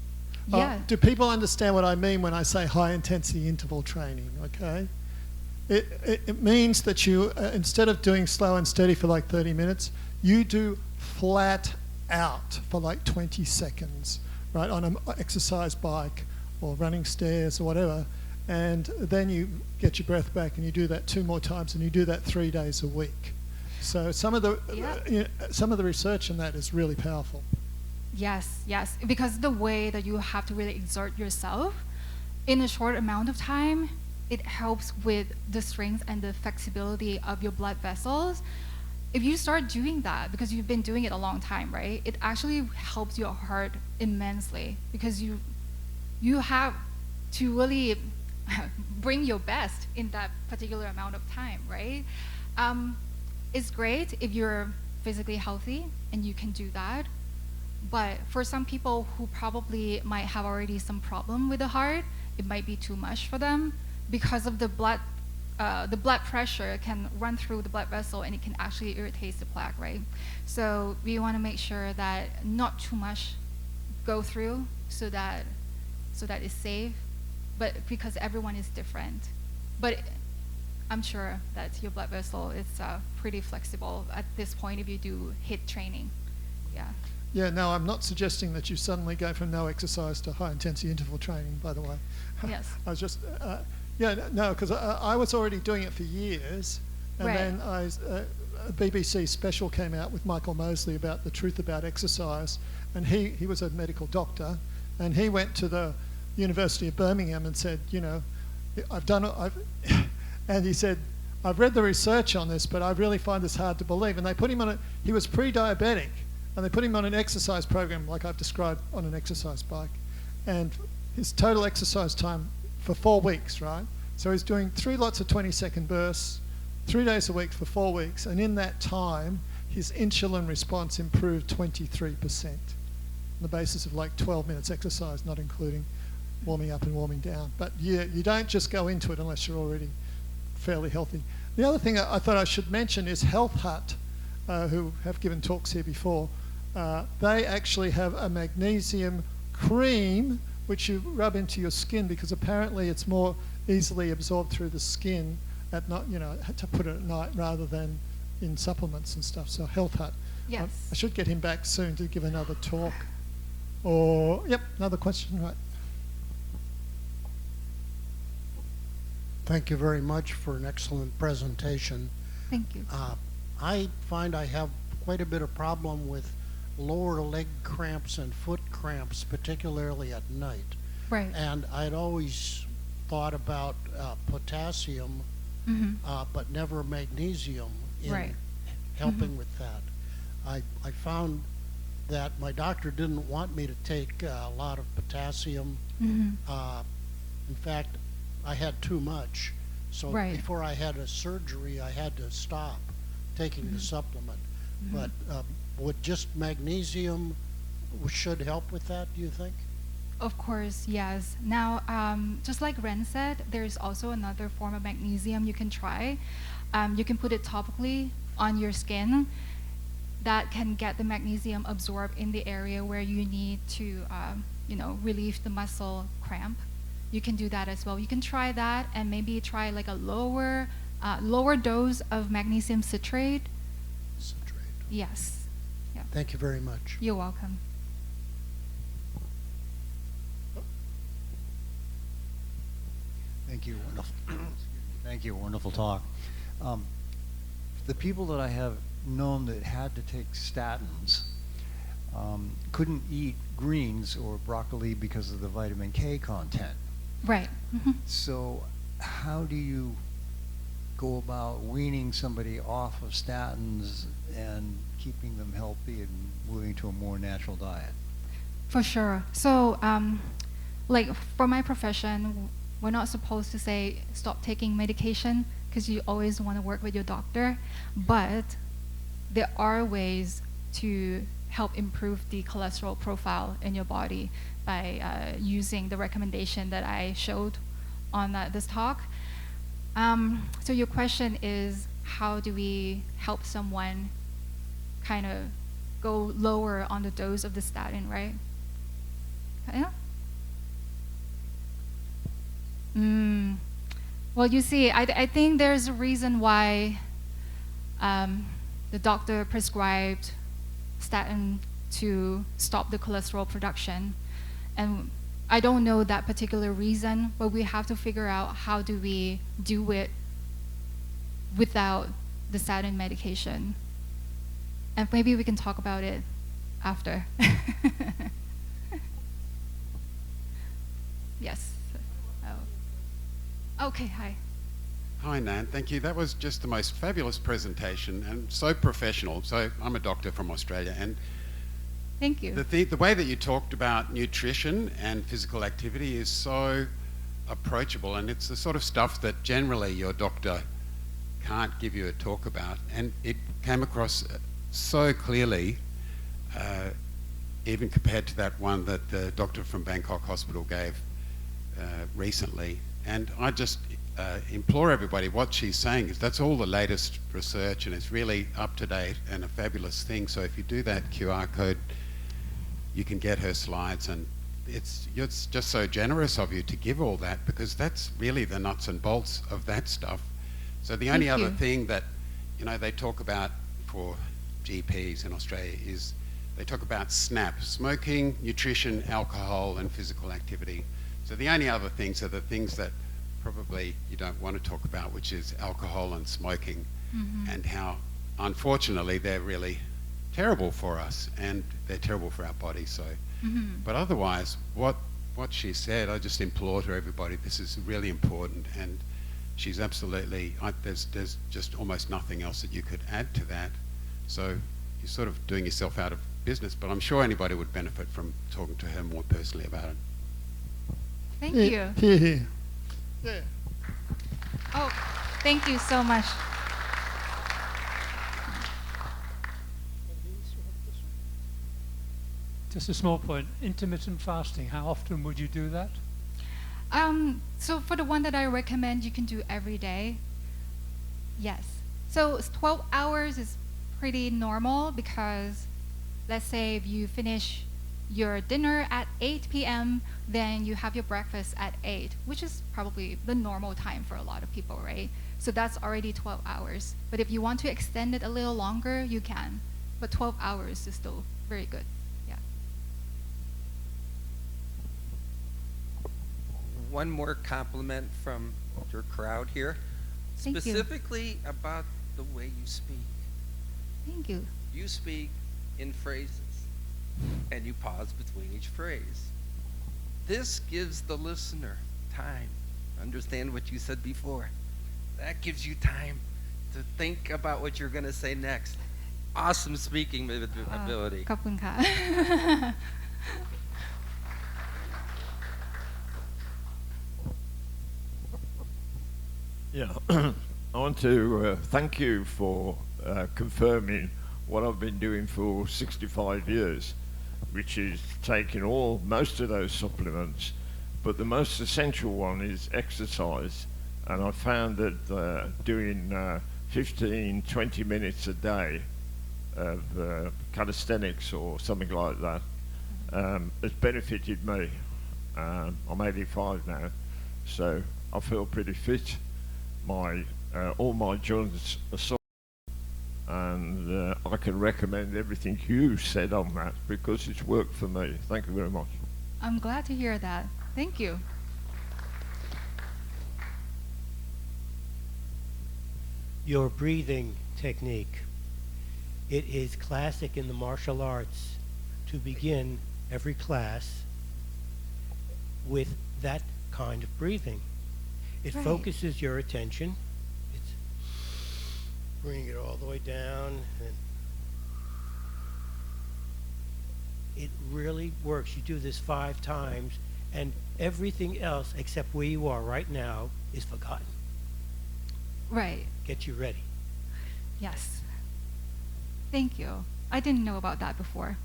Yeah. Do people understand what I mean when I say high-intensity interval training? Okay. It means that you, instead of doing slow and steady for like 30 minutes, you do flat out for like 20 seconds, right, on an exercise bike or running stairs or whatever, and then you get your breath back and you do that 2 more times, and you do that 3 days a week. So some of the research in that is really powerful. Yes, yes, because the way that you have to really exert yourself in a short amount of time, it helps with the strength and the flexibility of your blood vessels. If you start doing that, because you've been doing it a long time, right, it actually helps your heart immensely because you have to really bring your best in that particular amount of time, right? It's great if you're physically healthy and you can do that. But for some people who probably might have already some problem with the heart, it might be too much for them because of the blood pressure can run through the blood vessel and it can actually irritate the plaque, right? So we want to make sure that not too much go through so that it's safe, but because everyone is different. But I'm sure that your blood vessel is pretty flexible at this point if you do HIIT training. Yeah. Yeah, no, I'm not suggesting that you suddenly go from no exercise to high-intensity interval training, by the way. Yes. I was just, no, because I was already doing it for years, and Right. then a BBC special came out with Michael Mosley about the truth about exercise, and he was a medical doctor, and he went to the University of Birmingham and said, you know, and he said, I've read the research on this, but I really find this hard to believe. And they put him on he was pre-diabetic, and they put him on an exercise program like I've described on an exercise bike. And his total exercise time for 4 weeks, right? So he's doing 3 lots of 20-second bursts, 3 days a week for 4 weeks. And in that time, his insulin response improved 23% on the basis of like 12 minutes exercise, not including warming up and warming down. But yeah, you don't just go into it unless you're already fairly healthy. The other thing I thought I should mention is Health Hut, who have given talks here before. They actually have a magnesium cream which you rub into your skin because apparently it's more easily absorbed through the skin at night, you know, to put it at night rather than in supplements and stuff. So Health Hut. Yes. I should get him back soon to give another talk. Or, yep, another question, right. Thank you very much for an excellent presentation. Thank you. I find I have quite a bit of problem with lower leg cramps and foot cramps, particularly at night. Right. And I'd always thought about potassium, but never magnesium in Right. helping with that. I found that my doctor didn't want me to take a lot of potassium. In fact, I had too much. So Right. before I had a surgery, I had to stop taking the supplement. But would just magnesium should help with that, do you think? Of course, yes. Now, just like Ren said, there's also another form of magnesium you can try. You can put it topically on your skin. That can get the magnesium absorbed in the area where you need to, relieve the muscle cramp. You can do that as well. You can try that and maybe try like a lower dose of magnesium citrate. Citrate. Yes. Yeah. Thank you very much. You're welcome. Thank you. Wonderful. Thank you. Wonderful talk. The people that I have known that had to take statins couldn't eat greens or broccoli because of the vitamin K content. Right. Mm-hmm. So how do you go about weaning somebody off of statins and keeping them healthy and moving to a more natural diet? For sure. So, like for my profession, we're not supposed to say stop taking medication because you always want to work with your doctor, but there are ways to help improve the cholesterol profile in your body by using the recommendation that I showed on this talk. So your question is, how do we help someone kind of go lower on the dose of the statin, right? Yeah? Well, you see, I think there's a reason why the doctor prescribed statin to stop the cholesterol production. And I don't know that particular reason, but we have to figure out how do we do it without the statin medication. And maybe we can talk about it after. Yes. Oh. Okay, hi. Hi, Nan. Thank you. That was just the most fabulous presentation and so professional. So I'm a doctor from Australia, and thank you. The way that you talked about nutrition and physical activity is so approachable, and it's the sort of stuff that generally your doctor can't give you a talk about. And it came across so clearly, even compared to that one that the doctor from Bangkok Hospital gave recently. And I just implore everybody, what she's saying is that's all the latest research, and it's really up to date and a fabulous thing. So if you do that QR code, you can get her slides, and it's just so generous of you to give all that, because that's really the nuts and bolts of that stuff. So the only other thing that, they talk about for GPs in Australia is they talk about SNAP: smoking, nutrition, alcohol, and physical activity. So the only other things are the things that probably you don't want to talk about, which is alcohol and smoking, and how unfortunately they're really terrible for us and they're terrible for our bodies. So, but otherwise, what she said, I just implore to everybody, this is really important, and she's absolutely, there's just almost nothing else that you could add to that. So you're sort of doing yourself out of business, but I'm sure anybody would benefit from talking to her more personally about it. Thank you. Here. Yeah. Oh, thank you so much. Just a small point. Intermittent fasting, how often would you do that? So for the one that I recommend, you can do every day. Yes. So 12 hours is pretty normal, because let's say if you finish your dinner at 8 p.m., then you have your breakfast at 8, which is probably the normal time for a lot of people, right? So that's already 12 hours. But if you want to extend it a little longer, you can. But 12 hours is still very good. Yeah. One more compliment from your crowd here. Thank you. Specifically about the way you speak. Thank you. You speak in phrases, and you pause between each phrase. This gives the listener time to understand what you said before. That gives you time to think about what you're going to say next. Awesome speaking ability. ขอบคุณค่ะ Yeah, I want to thank you for confirming what I've been doing for 65 years. which is taking most of those supplements, but the most essential one is exercise. And I found that doing 15, 20 minutes a day of calisthenics or something like that has benefited me. I'm 85 now, so I feel pretty fit. All my joints are sore, and I can recommend everything you said on that because it's worked for me. Thank you very much. I'm glad to hear that. Thank you. Your breathing technique. It is classic in the martial arts to begin every class with that kind of breathing. It Right. focuses your attention. It's bringing it all the way down, and it really works. You do this 5 times, and everything else except where you are right now is forgotten. Right. Get you ready. Yes. Thank you. I didn't know about that before.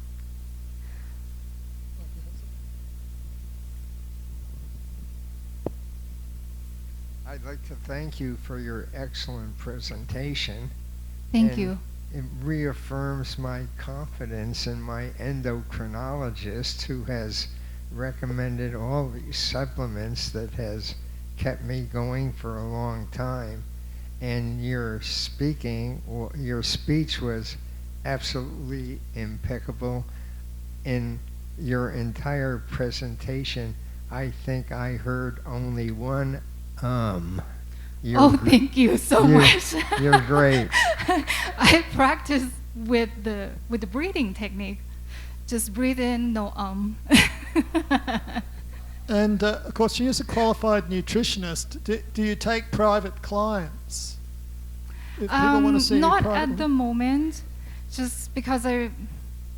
I'd like to thank you for your excellent presentation. Thank And you. It reaffirms my confidence in my endocrinologist who has recommended all these supplements that has kept me going for a long time. And your speech was absolutely impeccable. In your entire presentation, I think I heard only one Thank you so much. You're great. I practice with the breathing technique. Just breathe in, no And of course, you as a qualified nutritionist, do you take private clients? If people want to see you not privately? at the moment, just because I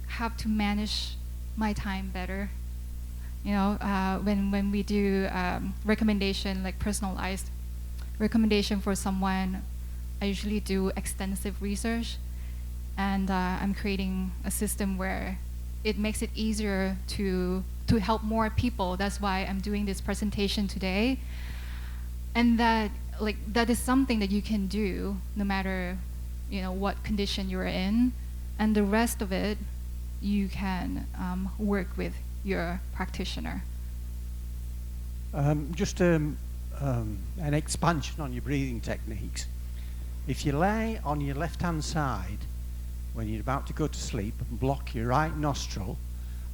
have to manage my time better. You know, when we do recommendation, like personalized recommendation for someone, I usually do extensive research, and I'm creating a system where it makes it easier to help more people. That's why I'm doing this presentation today, and that is something that you can do no matter what condition you're in, and the rest of it you can work with your practitioner. Just an expansion on your breathing techniques. If you lay on your left-hand side when you're about to go to sleep and block your right nostril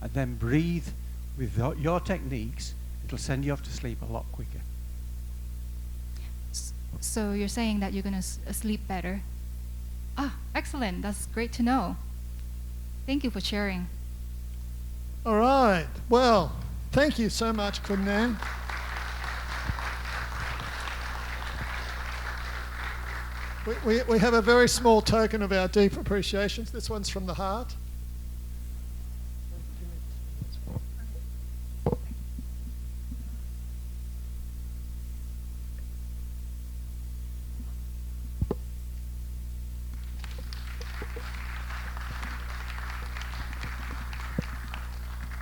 and then breathe with your techniques, it'll send you off to sleep a lot quicker. So you're saying that you're going to sleep better? Excellent. That's great to know. Thank you for sharing. All right. Well, thank you so much, Kun Nan. We have a very small token of our deep appreciations. This one's from the heart.